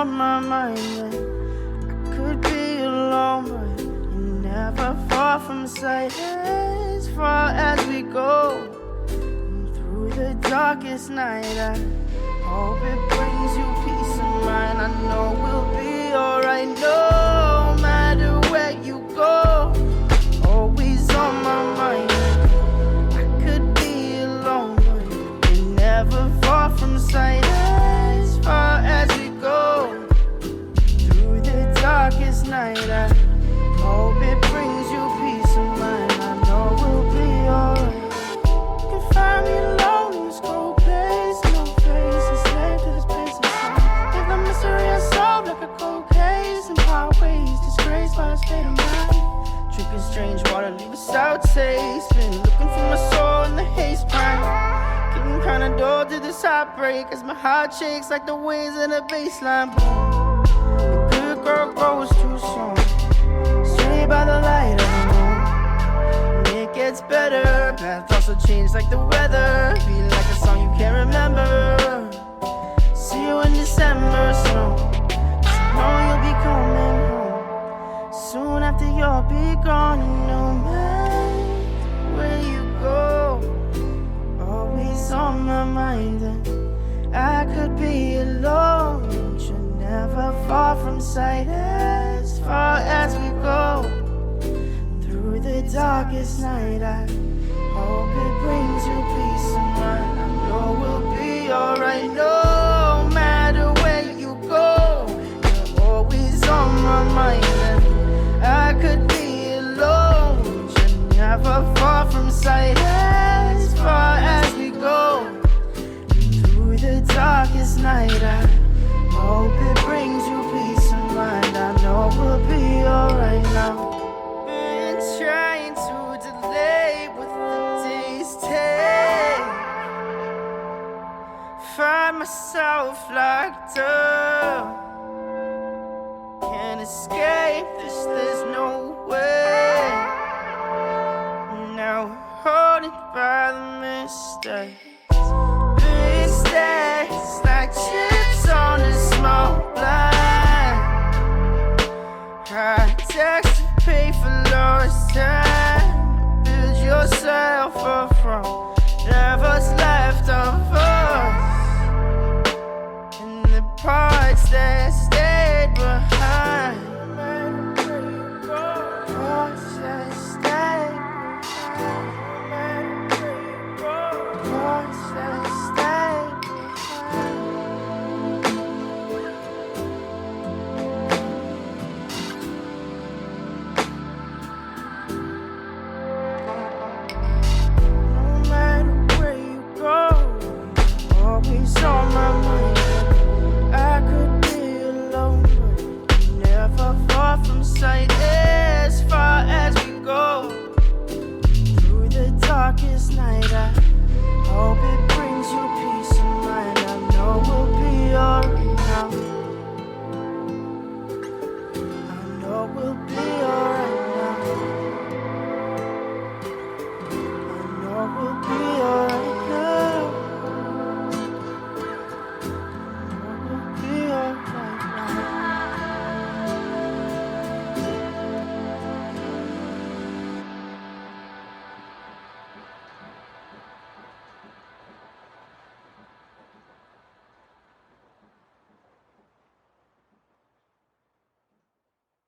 on my mind. I could be alone, but you're never far from sight. As far as we go, through the darkest night, I hope it brings you peace of mind. I know we'll be alright, no matter where you go. Always on my mind. I could be alone, but you're never far from sight. As far as we go, through the darkest night, I hope it brings you peace of mind. I know we'll be alright. You can find me alone in this cold place, no face, a slave to this place inside. Give the mystery unsolved like a cold case, and highways disgraced by the state of mind. Drinking strange water, leave a sour taste. Been looking for my soul in the haze prime. Getting kinda dull to this heartbreak as my heart shakes like the waves in a baseline. Boom. The good girl grows too soon, straight by the light of the moon. And it gets better, path also changed like the weather. Feel like a song you can't remember. See you in December snow, so know you'll be coming home soon after you'll be gone. And no matter where you go, always on my mind. And I could be alone, but you're never far from sight. As far as we go, through the darkest night, I hope it brings you peace of mind. I know we'll be alright, no matter where you go. You're always on my mind. And I could be alone, but you're never far from sight. As far as we go, through the darkest night, I hope it brings you peace of mind. I know we'll be alright now. Been trying to delay with the days take. Find myself locked up. Can't escape this, there's no way. Now haunted by the mistakes. Big stacks like chips on a small blind. High tax to pay for lost time. Build yourself up from whatever's left of us, and the parts that stayed behind. Parts that stayed behind. Parts that stayed behind. No matter where you go, always on my mind. I could be alone, but never far from sight. As far as we go, through the darkest night, I hope it brings you peace of mind. I know we'll be alright now. I know we'll be